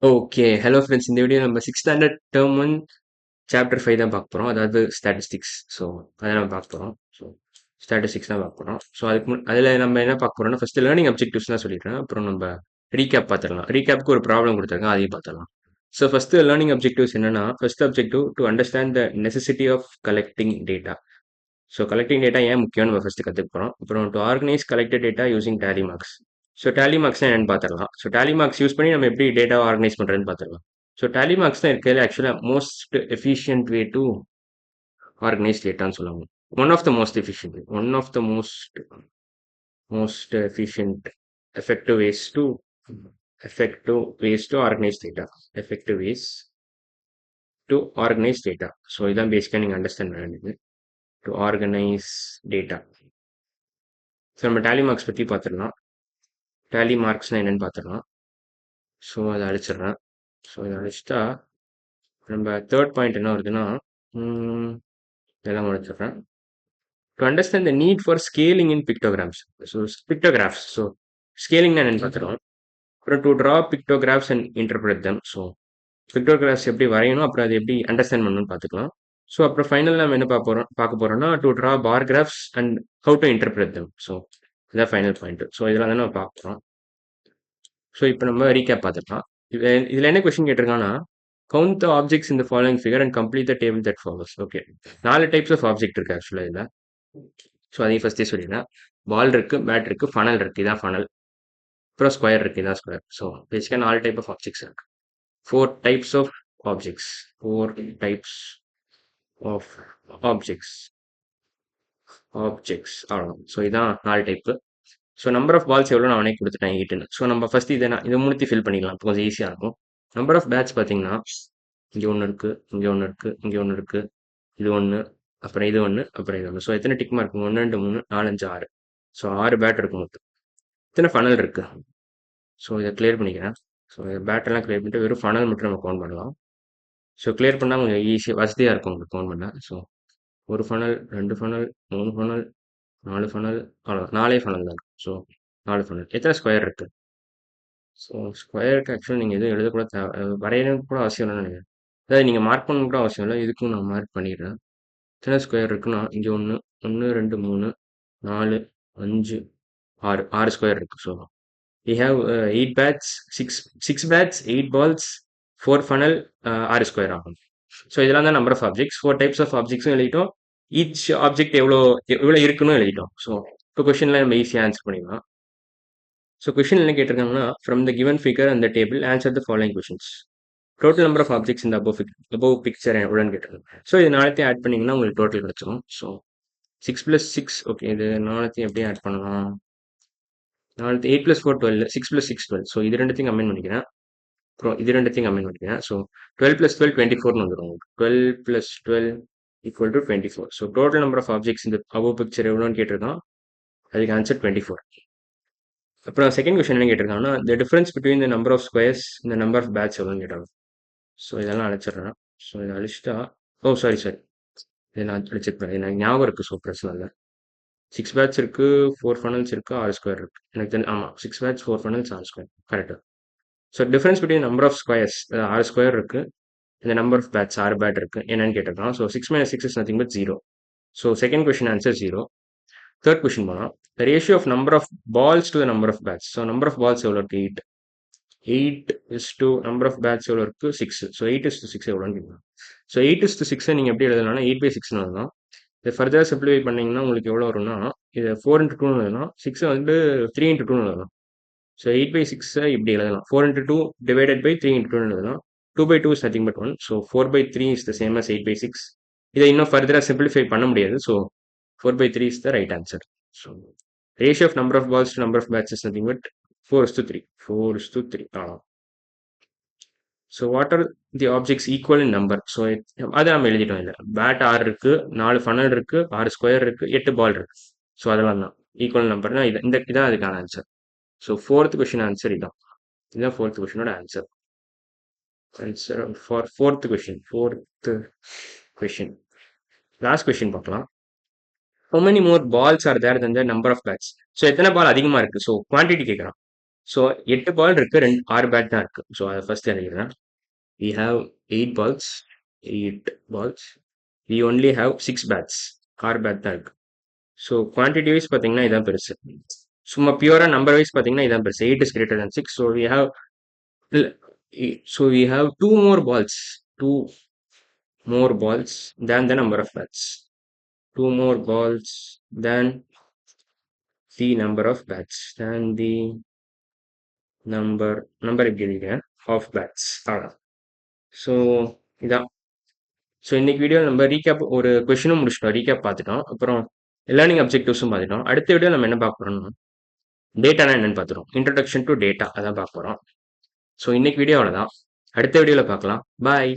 Okay. Hello friends. இந்த video நம்ம 6த் standard term 1 chapter 5 தான் பார்க்க போறோம். அதாவது ஸ்டாட்டிஸ்டிக்ஸ். ஸோ, அத நம்ம பார்க்க போறோம். ஸோ, ஸ்டாட்டிஸ்டிக்ஸ் தான் பார்க்க போறோம். ஸோ, அதில நம்ம என்ன பார்க்க போறோம்னா, ஃபர்ஸ்ட் லேர்னிங் அப்ஜெக்டிவ்ஸ் தான் சொல்லிடுறேன். அப்புறம் நம்ம ரீகேப் பார்த்துடலாம். ரீகேப்க்கு ஒரு ப்ராப்ளம் குடுத்துருக்கேன். அதையும் பார்த்துடலாம். ஸோ, ஃபர்ஸ்ட் லேர்னிங் அப்ஜெக்டிவ்ஸ் என்னன்னா, first objective to understand the necessity of collecting data. So, collecting data ஏன் முக்கியம்னு நம்ம ஃபர்ஸ்ட் கத்துக்க போறோம். அப்புறம் to organise collected data using tally marks. So, tally மார்க்ஸ்னா என்னன்னு பார்த்துடலாம். ஸோ, டேலி மார்க்ஸ் யூஸ் பண்ணி நம்ம எப்படி டேட்டாவை ஆர்கனைஸ் பண்றதுன்னு பார்த்துடலாம். ஸோ, டேலி மார்க்ஸ் தான் இருக்கிறதுல ஆக்சுவலா most efficient way to organise டேட்டான்னு சொல்லுவாங்க. One of the most efficient one of the most efficient effective ways to organise data. Effective ways to organise data. So, இதான் பேசிக்காக நீங்கள் அண்டர்ஸ்டாண்ட் பண்ண வேண்டியது. To organise data. ஸோ, நம்ம tally marks பற்றி பார்த்துடலாம். டேலி மார்க்ஸ்னா என்னன்னு பார்த்துடலாம். ஸோ, அதை அழிச்சிடுறேன். ஸோ, இதை அழிச்சிட்டா நம்ம தேர்ட் பாயிண்ட் என்ன வருதுன்னா, இதெல்லாம் முடிச்சிடுறேன். To understand the need for scaling in pictograms. So, pictographs. So, ஸ்கேலிங்னா என்னன்னு பார்த்துருவோம். அப்புறம் to draw pictographs and interpret them. So, pictographs எப்படி வரையணும், அப்புறம் அதை எப்படி அண்டர்ஸ்டாண்ட் பண்ணணும்னு பார்த்துக்கலாம். ஸோ, அப்புறம் ஃபைனல் நம்ம என்ன பார்க்க போறோம்னா, to draw bar graphs and how to interpret them. So, இதான் ஃபைனல் பாயிண்ட். ஸோ, இதெல்லாம் தான் நம்ம பார்க்க போகிறோம். ஸோ, இப்போ நம்ம ரீகேப் பார்த்துக்கலாம். இதில் என்ன கொஸ்டின் கேட்டிருக்காங்கன்னா, கவுண்ட் த ஆப்ஜெக்ட்ஸ் இந்த following figure and complete the table that follows. Okay, 4 types of object இருக்கு ஆக்சுவலாக இதில். ஸோ, அதையும் ஃபர்ஸ்டே சொல்லிடுறேன். பால் இருக்கு, பேட் இருக்கு, ஃபனல் இருக்கு, இதான் ஃபனல். அப்புறம் ஸ்கொயர் இருக்கு, இதான் ஸ்கொயர். ஸோ, பேசிக்காக 4 டைப் ஆஃப் ஆப்ஜெக்ட்ஸ் இருக்கு. 4 types of objects. 4 types of objects. அவ்வளோ. ஸோ, இதான் 4 type. So, number of balls எவ்வளோ நான் அவனே கொடுத்துட்டேன் 8ன்னு. ஸோ, நம்ம ஃபர்ஸ்ட் இதை மூணுத்தையும் ஃபில் பண்ணிக்கலாம். இப்போ கொஞ்சம் ஈஸியாக இருக்கும். நம்பர் ஆஃப் பேட்ஸ் பார்த்தீங்கன்னா, இங்கே ஒன்று இருக்கு, இங்கே ஒன்று இருக்கு, இங்கே ஒன்று இருக்கு, இது ஒன்று, அப்புறம் இது ஒன்று, அப்புறம் இது ஒன்று. ஸோ, எத்தனை டிக் மார்க்? 1 2 3 4 5 6. ஸோ, 6 பேட் இருக்கு மொத்தம். எத்தனை ஃபனல் இருக்கு? ஸோ, இதை கிளியர் பண்ணிக்கிறேன். ஸோ, பேட்டெல்லாம் கிளியர் பண்ணிட்டு வெறும் ஃபனல் மட்டும் நம்ம கவுண்ட் பண்ணலாம். ஸோ, கிளியர் பண்ணால் கொஞ்சம் ஈஸியாக வசதியாக இருக்கும் உங்களுக்கு கவுண்ட் பண்ண. ஸோ, ஒரு ஃபனல், 2 ஃபனல், 3 ஃபனல், 4 ஃபனல், அவ்வளோ 4 ஃபனல் தான் இருக்கு. So, 4 funnel. எத்தனை ஸ்கொயர் இருக்கு? ஸோ, ஸ்கொயருக்கு ஆக்சுவலாக நீங்கள் எதுவும் எழுதக்கூட வரையணும் கூட அவசியம் இல்லைன்னு நினைக்கிறேன். அதாவது நீங்கள் மார்க் பண்ணணும் கூட அவசியம் இல்லை. இதுக்கும் நான் மார்க் பண்ணிடுறேன். எத்தனை ஸ்கொயர் இருக்குன்னா, இங்கே 1 1 2 3 4 5 6 6 ஸ்கொயர் இருக்கு. So, we have 8 bats, 6 bats, 8 balls, 4 funnel, 6 square ஆகும். ஸோ, இதெல்லாம் தான் number of objects. 4 types of ஆப்ஜெக்ட்ஸும் எழுதிட்டோம். ஈச் ஆப்ஜெக்ட் எவ்வளோ எவ்வளோ இருக்குன்னு எழுதிட்டோம். ஸோ, இப்போ கொஸ்டின்ல நம்ம ஈஸியாக ஆன்சர் பண்ணிடலாம். ஸோ, கொஸ்டின் என்ன கேட்டிருக்காங்கன்னா, ஃப்ரம் த கிவன் ஃபிகர் அந்த table answer the following questions. Total number of objects இந்த அபோவ் பிக்சர் எவ்வளோன்னு கேட்டிருக்காங்க. ஸோ, இது நாளைத்தையும் ஆட் பண்ணிங்கன்னா உங்களுக்கு டோட்டல் கிடச்சிரும். So, 6 + 6 okay. இது நாளைத்தையும் எப்படி ஆட் பண்ணலாம்? 8 + 4 12, 6 + 6 12. ஸோ, இது ரெண்டுத்தையும் கம்பைன் பண்ணிக்கிறேன். அப்புறம் இது ரெண்டுத்தையும் கம்பைன் பண்ணிக்கிறேன். ஸோ, 12 + 12 24ன்னு வந்துடும் உங்களுக்கு. 12 + 12 = 24. So, total number of objects இந்த அபோவ் பிக்சர் எவ்வளோன்னு கேட்டிருக்கான். அதுக்கு ஆன்சர் 24. அப்புறம் செகண்ட் கொஸ்டின் என்ன கேட்டிருக்காங்கன்னா, the difference between the number of squares இந்த நம்பர் ஆஃப் பேட்ச் எவ்வளோன்னு கேட்டாங்க. ஸோ, இதெல்லாம் அழைச்சிடுறேன். ஸோ, இதை அழிச்சிட்டா சாரி. இதை நான் செக் பண்ணேன். எனக்கு ஞாபகம் இருக்குது. ஸோ, பிரச்சனை இல்லை. 6 பேட்ச் இருக்கு, 4 ஃபனல்ஸ் இருக்கு, 6 ஸ்கொயர் இருக்கு. எனக்கு ஆமாம், 6 பேட்ச், 4 ஃபனல்ஸ், 6 ஸ்கொயர் கரெக்டாக. So, difference between number of squares 6 square இருக்கு. இந்த நம்பர் ஆஃப் பேட்ஸ் 6 பேட் இருக்கு. என்னன்னு கேட்டிருக்கான். So, 6 - 6 is nothing but 0. So, second question answer 0. Third question போனால், the ratio of number of balls to the number of bats. So, number of balls எவ்வளோ இருக்கு? 8. 8 is to number of bats எவ்வளோ இருக்கு? 6. So, 8 is to 6 எவ்வளோன்னு கேட்கலாம். So, 8 is to 6 நீங்கள் எப்படி எழுதலாம்னா 8/6ன்னு எழுதலாம். இதை ஃபர்தர் சிம்பிளிஃபை பண்ணீங்கன்னா உங்களுக்கு எவ்வளோ வரும்னா, இது 4 × 2ன்னு எழுதலாம். 6 வந்து 3 × 2ன்னு எழுதலாம். ஸோ, 8/6 இப்படி எழுதலாம். 4 × 2 டிவைடட் பை 3 × 2ன்னு எழுதலாம். 2/2 is nothing but 1. So, 4/3 is the same as 8/6. இதை இன்னும் ஃபர்தராக சிம்பிளிஃபை பண்ண முடியாது. So, 4/3 is the right answer. So, ratio of number of balls to number of bats is nothing but 4:3. 4:3 so, what are the objects equal in number? So, அதை நம்ம எழுதிட்டோம். இல்லை, bad 6 இருக்கு, 4 ஃபனல் இருக்கு, 6 ஸ்கொயர் இருக்கு, 8 பால் இருக்கு. ஸோ, அதெல்லாம் தான் ஈக்குவல் நம்பர்னா இதான் அதுக்கான answer. So, fourth question answer இதான். இதுதான் ஃபோர்த் கொஸ்டினோட answer. Answer for fourth question. Last question பார்க்கலாம். how many more balls are there than the number of bats? So, எத்தனை பால் அதிகமாக இருக்கு? ஸோ, குவான்டிட்டி கேட்குறான். ஸோ 8 பால் இருக்கு. 6 பேட் தான் இருக்கு. ஸோ அதை ஃபர்ஸ்ட் எழுதிக்கிறேன். We have 8 balls. 8 balls. We only have 6 bats. 6 bad தான் இருக்கு. ஸோ குவான்டிட்டி வைஸ் பார்த்தீங்கன்னா இதான் பெருசு. சும்மா பியூரா நம்பர் வைஸ் பார்த்தீங்கன்னா இதான் பெருசு. 8 is greater than 6. So we have two more balls. Two more balls than the number of bats. Two more balls than the number of bats. Than the number எப்படி எழுதிக்கிறேன் of bats. அவ்வளோதான். So இதான். So இன்னைக்கு video நம்ம recap ஒரு கொஷினும் முடிச்சிட்டோம். Recap பார்த்துட்டோம். அப்புறம் லேர்னிங் அப்ஜெக்டிவ்ஸும் பார்த்துட்டோம். அடுத்த வீடியோ நம்ம என்ன பார்க்க போறோம்னா டேட்டானா என்னன்னு பார்த்துட்டோம். இன்ட்ரடக்ஷன் டு டேட்டா அதான் பார்க்க போறோம். ஸோ இன்னைக்கு வீடியோ அவ்வளோதான். அடுத்த வீடியோவில் பார்க்கலாம். பாய்.